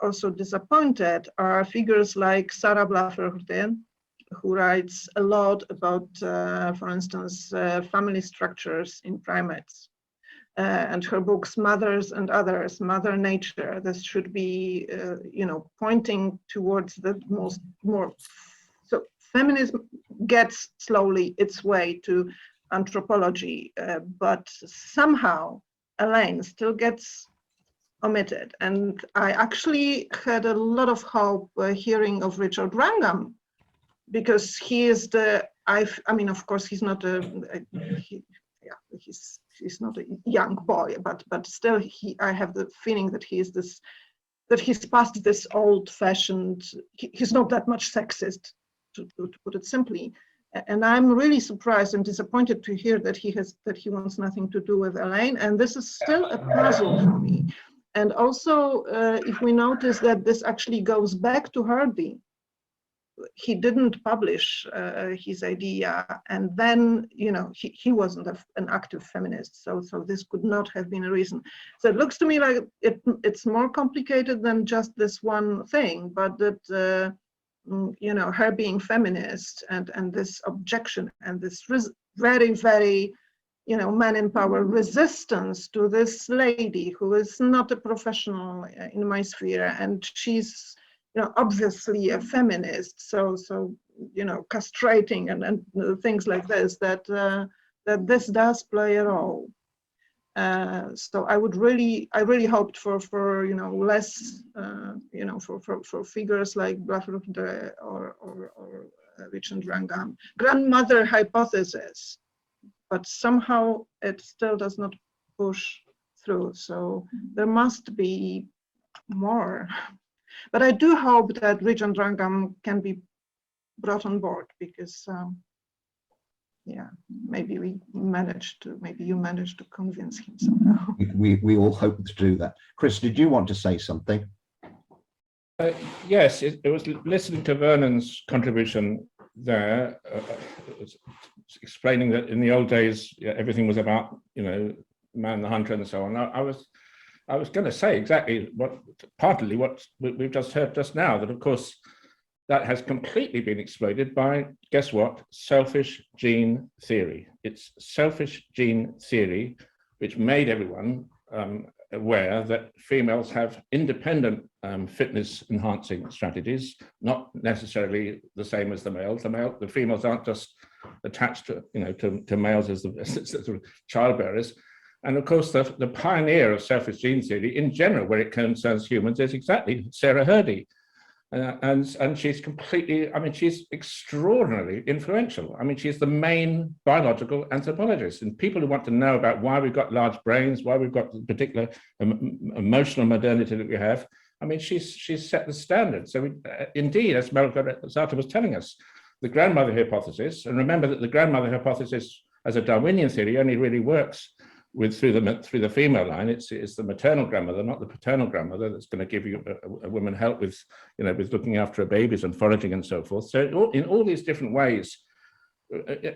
also disappointed, are figures like Sarah Blaffer-Hurten, who writes a lot about, for instance, family structures in primates. And her books, Mothers and Others, Mother Nature, this should be, pointing towards the more. So feminism gets slowly its way to anthropology, but somehow Elaine still gets omitted. And I actually had a lot of hope hearing of Richard Wrangham, because he is of course, he's not he's not a young boy, but still, I have the feeling that he's past this old-fashioned. He's not that much sexist, to put it simply. And I'm really surprised and disappointed to hear that he wants nothing to do with Elaine, and this is still a puzzle for me. And also, if we notice that this actually goes back to Hardy, he didn't publish his idea, and then he wasn't an active feminist, so this could not have been a reason. So it looks to me like it's more complicated than just this one thing, but that her being feminist and this objection and this very, very man in power resistance to this lady who is not a professional in my sphere, and she's obviously a feminist, so castrating and things like this, that this does play a role. So I really hoped for less, for figures like Blaffer or Richard Wrangham, grandmother hypothesis, but somehow it still does not push through. So there must be more. But I do hope that Richard Wrangham can be brought on board, because maybe you managed to convince him somehow. We all hope to do that. Chris, did you want to say something? Yes, it was listening to Vernon's contribution there, explaining that in the old days everything was about man the hunter and so on. I was going to say exactly partly what we've just heard just now, that of course that has completely been exploded by, guess what, selfish gene theory. It's selfish gene theory which made everyone aware that females have independent fitness enhancing strategies, not necessarily the same as the males. The females aren't just attached to males as the child bearers. And of course, the pioneer of selfish gene theory in general, where it concerns humans, is exactly Sarah Hardy. And she's completely, she's extraordinarily influential. She's the main biological anthropologist. And people who want to know about why we've got large brains, why we've got the particular emotional modernity that we have, she's set the standard. So indeed, as Melka was telling us, the grandmother hypothesis, and remember that the grandmother hypothesis as a Darwinian theory only really works through the female line. It's the maternal grandmother, not the paternal grandmother, that's going to give you a woman help with with looking after her babies and foraging and so forth. So in all these different ways,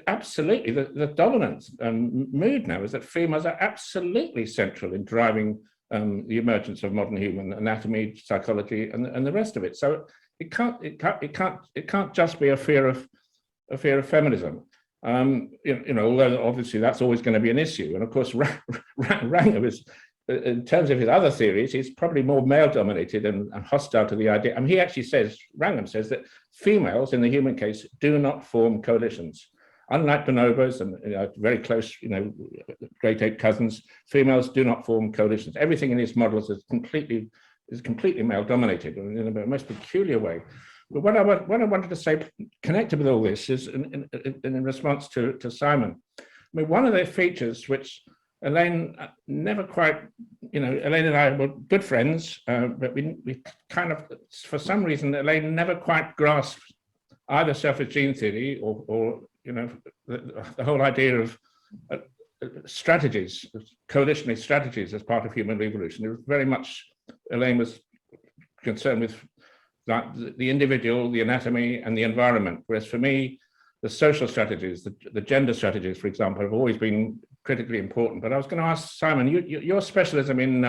absolutely the dominant mood now is that females are absolutely central in driving the emergence of modern human anatomy, psychology, and the rest of it. So it can't just be a fear of feminism. Although obviously that's always going to be an issue. And of course, Wrangham is, in terms of his other theories, he's probably more male-dominated and hostile to the idea. He actually says, Wrangham says that females in the human case do not form coalitions. Unlike bonobos and very close, great ape cousins, females do not form coalitions. Everything in these models is completely male dominated in a most peculiar way. But what I wanted to say, connected with all this, is in response to Simon. I mean, one of the features which Elaine never quite, Elaine and I were good friends, but we kind of, for some reason, Elaine never quite grasped either selfish gene theory or the whole idea of strategies, coalitionary strategies as part of human evolution. It was very much, Elaine was concerned with the individual, the anatomy, and the environment. Whereas for me, the social strategies, the gender strategies, for example, have always been critically important. But I was going to ask Simon, your specialism in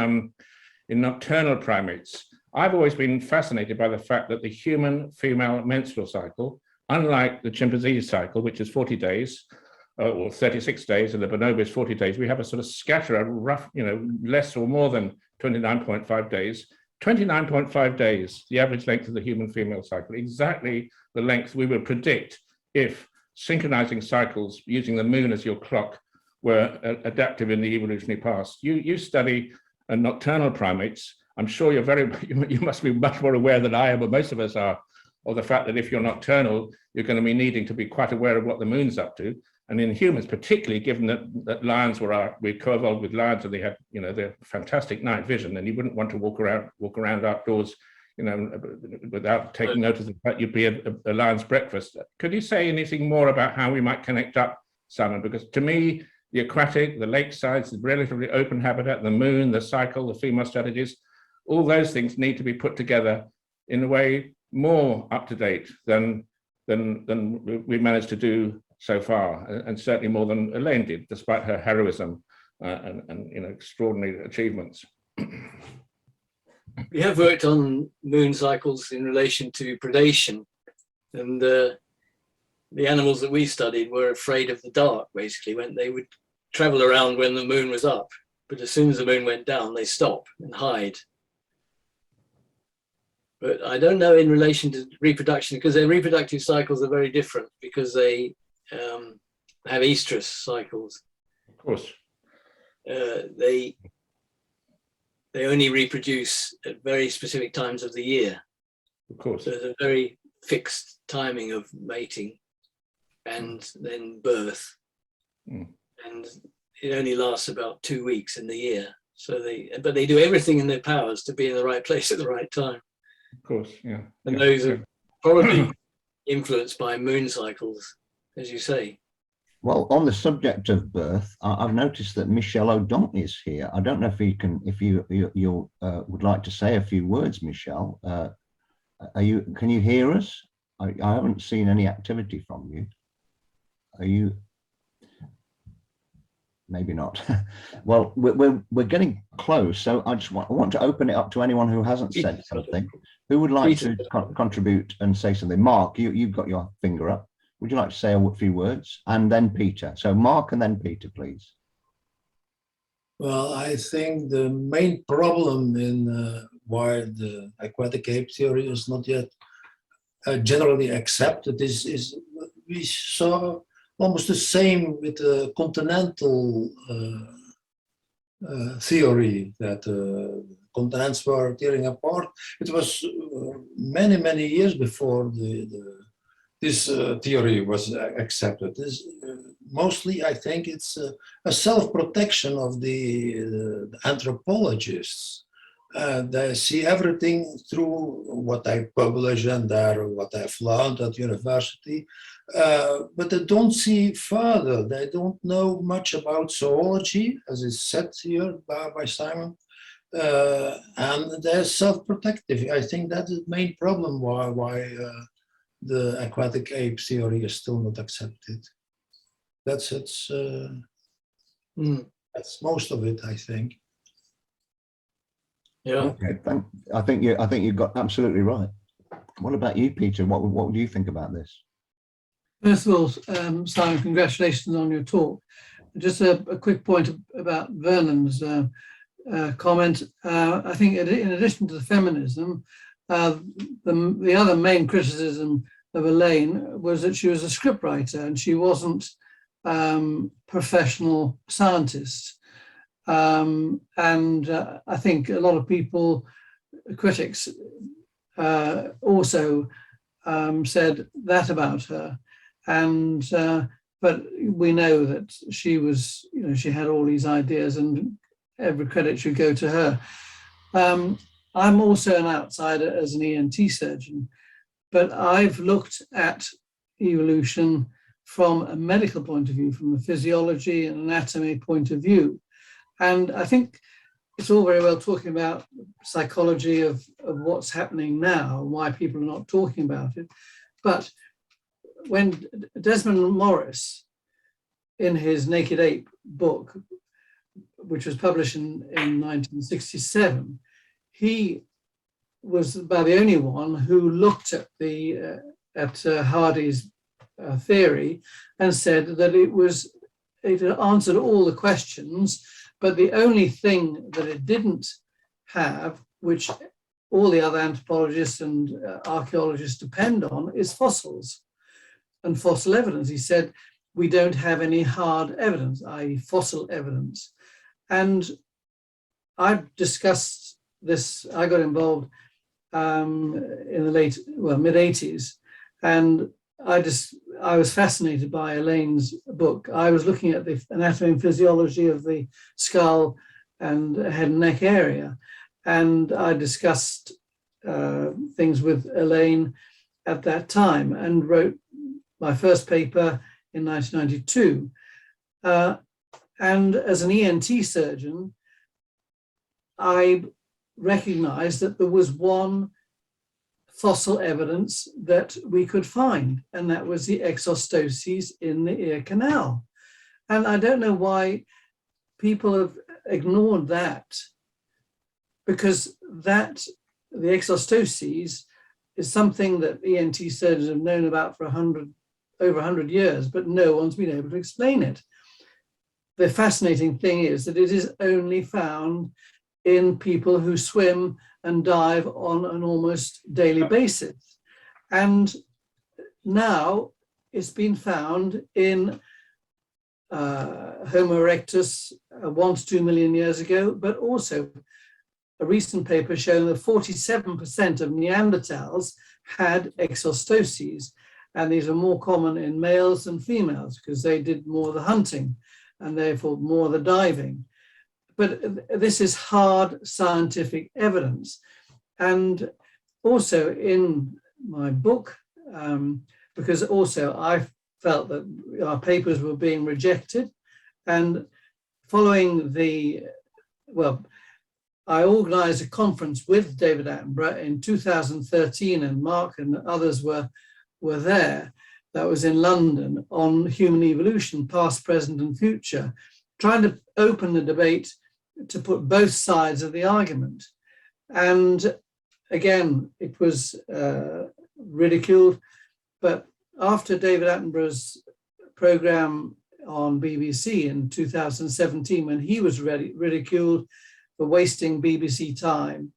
nocturnal primates. I've always been fascinated by the fact that the human female menstrual cycle, unlike the chimpanzee cycle, which is 40 days, or 36 days, and the bonobo is 40 days, we have a sort of scatter, a rough, less or more than 29.5 days. 29.5 days, the average length of the human female cycle, exactly the length we would predict if synchronizing cycles using the moon as your clock were adaptive in the evolutionary past. You study nocturnal primates. I'm sure you must be much more aware than I am, but most of us are, of the fact that if you're nocturnal, you're going to be needing to be quite aware of what the moon's up to. And in humans, particularly given that lions we co-evolved with lions and they had, their fantastic night vision, and you wouldn't want to walk around outdoors, without taking notice of that you'd be a lion's breakfast. Could you say anything more about how we might connect up, Simon? Because to me, the aquatic, the lakesides, the relatively open habitat, the moon, the cycle, the female strategies, all those things need to be put together in a way more up to date than we managed to do so far, and certainly more than Elaine did, despite her heroism and extraordinary achievements. We have worked on moon cycles in relation to predation, and the animals that we studied were afraid of the dark, basically, when they would travel around when the moon was up, but as soon as the moon went down, they stop and hide. But I don't know in relation to reproduction, because their reproductive cycles are very different, because they have estrus cycles. Of course. They only reproduce at very specific times of the year. Of course. So there's a very fixed timing of mating and then birth. Mm. And it only lasts about 2 weeks in the year. So but they do everything in their powers to be in the right place at the right time. Of course, yeah. And those are probably influenced by moon cycles, as you say. Well, on the subject of birth, I've noticed that Michelle O'Donnell is here. I don't know if you would like to say a few words, Michelle. Can you hear us? I haven't seen any activity from you. Are you? Maybe not. Well, we're getting close, so I want to open it up to anyone who hasn't said something. Who would like to contribute and say something? Mark, you've got your finger up. Would you like to say a few words? And then Peter. So Mark and then Peter, please. Well, I think the main problem in why the aquatic ape theory is not yet generally accepted is we saw almost the same with the continental theory, that continents were tearing apart. It was many years before this theory was accepted. Mostly, I think it's a self-protection of the anthropologists. They see everything through what I publish and what I've learned at university, but they don't see further. They don't know much about zoology, as is said here by Simon, and they're self-protective. I think that's the main problem why the aquatic ape theory is still not accepted. That's most of it, I think. Yeah. Okay, I think you got absolutely right. What about you, Peter? What do you think about this? First of all, Simon, congratulations on your talk. Just a quick point about Vernon's comment. I think in addition to the feminism, the other main criticism of Elaine was that she was a scriptwriter and she wasn't professional scientist. And I think a lot of people, critics, also said that about her. And but we know that she was, she had all these ideas, and every credit should go to her. I'm also an outsider as an ENT surgeon, but I've looked at evolution from a medical point of view, from a physiology and anatomy point of view. And I think it's all very well talking about psychology of what's happening now and why people are not talking about it. But when Desmond Morris, in his Naked Ape book, which was published in 1967, he was about the only one who looked at Hardy's theory and said that it answered all the questions, but the only thing that it didn't have, which all the other anthropologists and archaeologists depend on, is fossils and fossil evidence. He said, we don't have any hard evidence, i.e. fossil evidence. And I've discussed this, I got involved in the mid-80s, and I was fascinated by Elaine's book. I was looking at the anatomy and physiology of the skull and head and neck area, and I discussed things with Elaine at that time and wrote my first paper in 1992. And as an ENT surgeon, I recognized that there was one fossil evidence that we could find, and that was the exostoses in the ear canal. And I don't know why people have ignored that, because the exostoses is something that ENT surgeons have known about for over 100 years, but no one's been able to explain it. The fascinating thing is that it is only found in people who swim and dive on an almost daily basis. And now it's been found in Homo erectus 1 to 2 million years ago, but also a recent paper showing that 47% of Neanderthals had exostoses. And these are more common in males than females because they did more of the hunting and therefore more of the diving. But this is hard scientific evidence. And also in my book, because also I felt that our papers were being rejected, and following I organized a conference with David Attenborough in 2013, and Mark and others were there. That was in London, on human evolution, past, present, and future, trying to open the debate to put both sides of the argument. And again, it was ridiculed. But after David Attenborough's program on BBC in 2017, when he was ridiculed for wasting BBC time,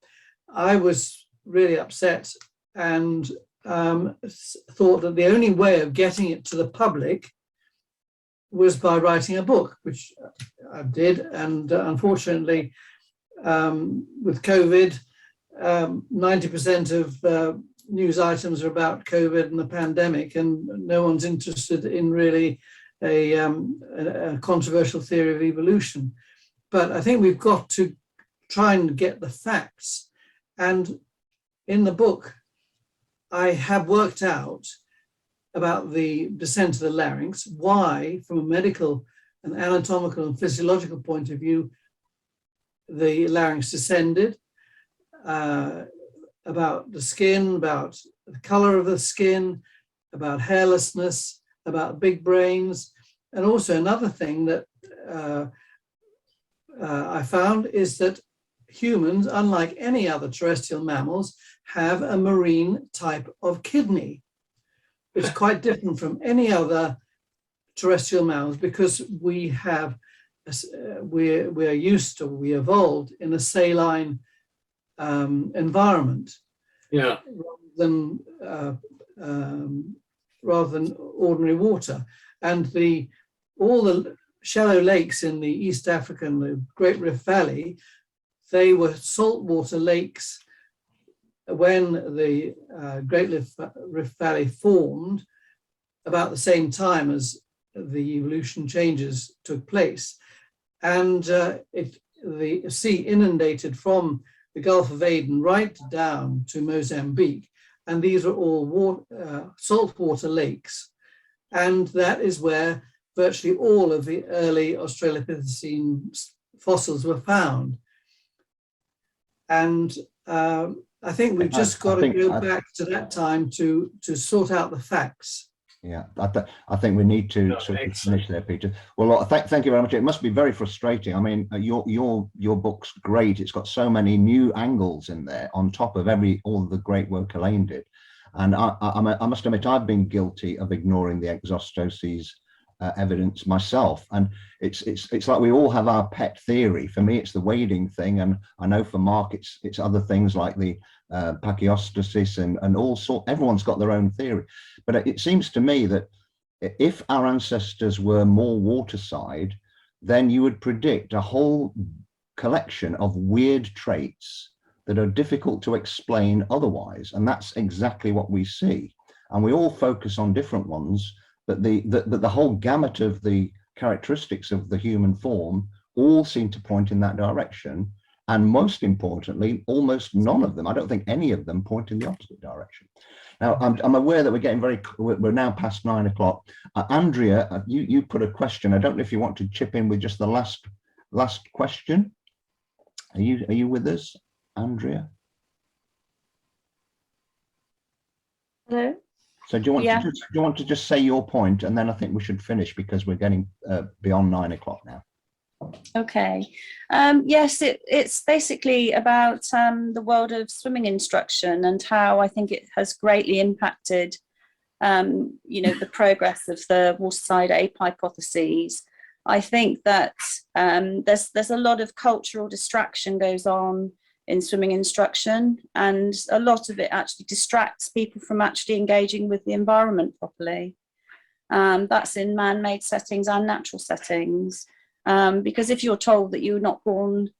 I was really upset and thought that the only way of getting it to the public was by writing a book, which I did. And unfortunately, with COVID, 90% of news items are about COVID and the pandemic, and no one's interested in really a controversial theory of evolution. But I think we've got to try and get the facts. And in the book, I have worked out about the descent of the larynx, why, from a medical and anatomical and physiological point of view, the larynx descended, about the skin, about the color of the skin, about hairlessness, about big brains. And also another thing that I found is that humans, unlike any other terrestrial mammals, have a marine type of kidney. It's quite different from any other terrestrial mammals because we evolved in a saline environment. Yeah. Rather than rather than ordinary water. And all the shallow lakes in the East African, the Great Rift Valley, they were saltwater lakes when the Great Rift Valley formed about the same time as the evolution changes took place. And the sea inundated from the Gulf of Aden right down to Mozambique. And these are all saltwater lakes. And that is where virtually all of the early Australopithecine fossils were found. And I think we've just got to go back to that time to sort out the facts. Yeah, I think we need to sort of finish there, Peter. Well, thank you very much. It must be very frustrating. I mean, your book's great. It's got so many new angles in there on top of all of the great work Elaine did. And I must admit, I've been guilty of ignoring the exostosis evidence myself. And it's like we all have our pet theory. For me, it's the wading thing, and I know for Mark, it's other things like the pachyostosis and all sort. Everyone's got their own theory, but it seems to me that if our ancestors were more waterside, then you would predict a whole collection of weird traits that are difficult to explain otherwise, and that's exactly what we see. And we all focus on different ones, but the whole gamut of the characteristics of the human form all seem to point in that direction. And most importantly, almost none of them, I don't think any of them, point in the opposite direction. Now, I'm aware that we're now past 9 o'clock. Andrea, you put a question. I don't know if you want to chip in with just the last question. Are you with us, Andrea? Hello. So do you want to just say your point, and then I think we should finish because we're getting beyond 9 o'clock now. Okay. Yes, it's basically about the world of swimming instruction and how I think it has greatly impacted, the progress of the waterside ape hypotheses. I think that there's a lot of cultural distraction goes on in swimming instruction, and a lot of it actually distracts people from actually engaging with the environment properly. That's in man-made settings and natural settings. Because if you're told that you're not born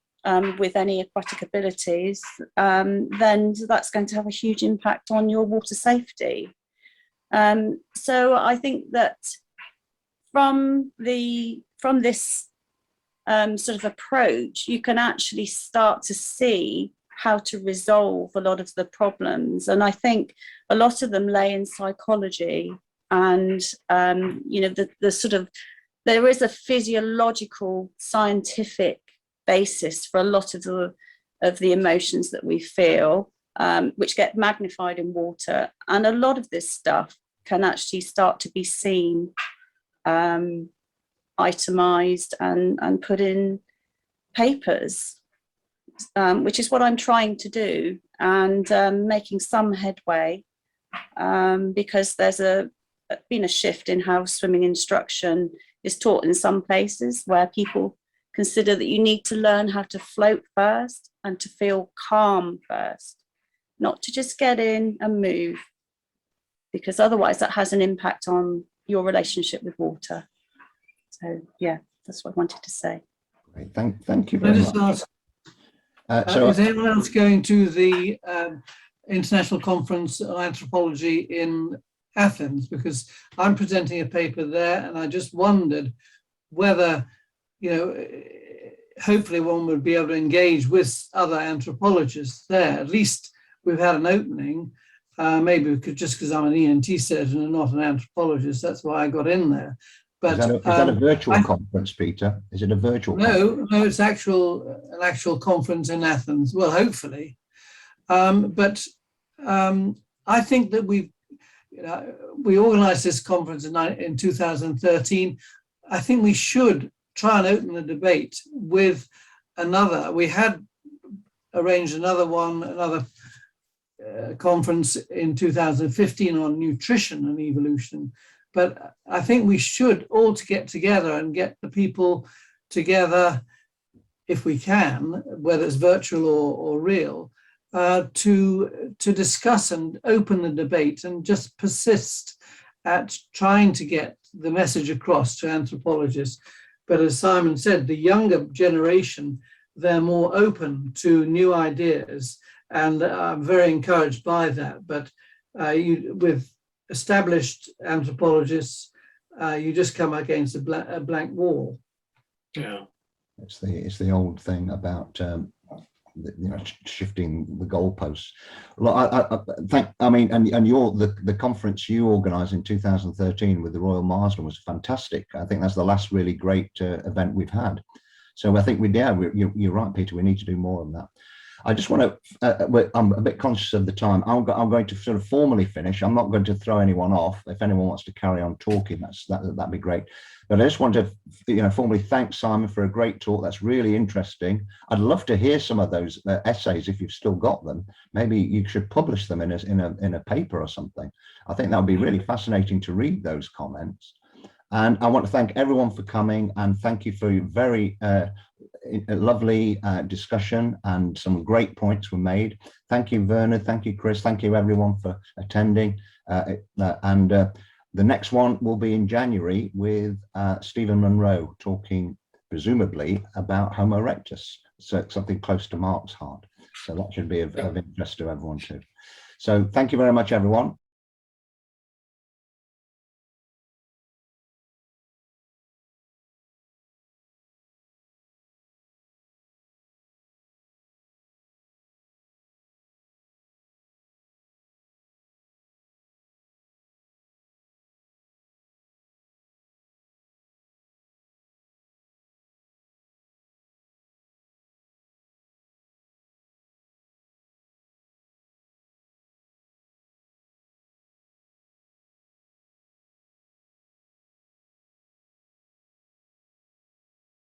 with any aquatic abilities, then that's going to have a huge impact on your water safety. So I think that from this sort of approach, you can actually start to see how to resolve a lot of the problems. And I think a lot of them lay in psychology and, the sort of, there is a physiological scientific basis for a lot of the emotions that we feel, which get magnified in water. And a lot of this stuff can actually start to be seen, itemized and put in papers, which is what I'm trying to do, and making some headway, because there's been a shift in how swimming instruction is taught in some places, where people consider that you need to learn how to float first and to feel calm first, not to just get in and move, because otherwise that has an impact on your relationship with water. So yeah, that's what I wanted to say. Great. Thank you very much. Is anyone else going to the International Conference on Anthropology in Athens? Because I'm presenting a paper there, and I just wondered whether, hopefully one would be able to engage with other anthropologists there. At least we've had an opening. Maybe we could, just because I'm an ENT surgeon and not an anthropologist, that's why I got in there. But is that a virtual conference, Peter? Is it a virtual conference? No, it's an actual conference in Athens. Well, hopefully. But I think that we organized this conference in 2013. I think we should try and open the debate with another. We had arranged another conference in 2015 on nutrition and evolution. But I think we should all get together and get the people together, if we can, whether it's virtual or real, to discuss and open the debate and just persist at trying to get the message across to anthropologists. But as Simon said, the younger generation, they're more open to new ideas, and I'm very encouraged by that. But with established anthropologists, you just come against a blank wall. Yeah, it's the old thing about shifting the goalposts. Look, and the conference you organised in 2013 with the Royal Marsden was fantastic. I think that's the last really great event we've had. So I think you're right, Peter. We need to do more on that. I just want to, I'm a bit conscious of the time. I'm going to sort of formally finish. I'm not going to throw anyone off. If anyone wants to carry on talking, that'd be great. But I just want to, formally thank Simon for a great talk. That's really interesting. I'd love to hear some of those essays if you've still got them. Maybe you should publish them in a paper or something. I think that would be really fascinating to read those comments. And I want to thank everyone for coming, and thank you for your very lovely discussion, and some great points were made. Thank you, Vernon. Thank you, Chris. Thank you, everyone, for attending. The next one will be in January with Stephen Monroe, talking presumably about Homo erectus, so something close to Mark's heart. So that should be of interest to everyone too. So thank you very much, everyone.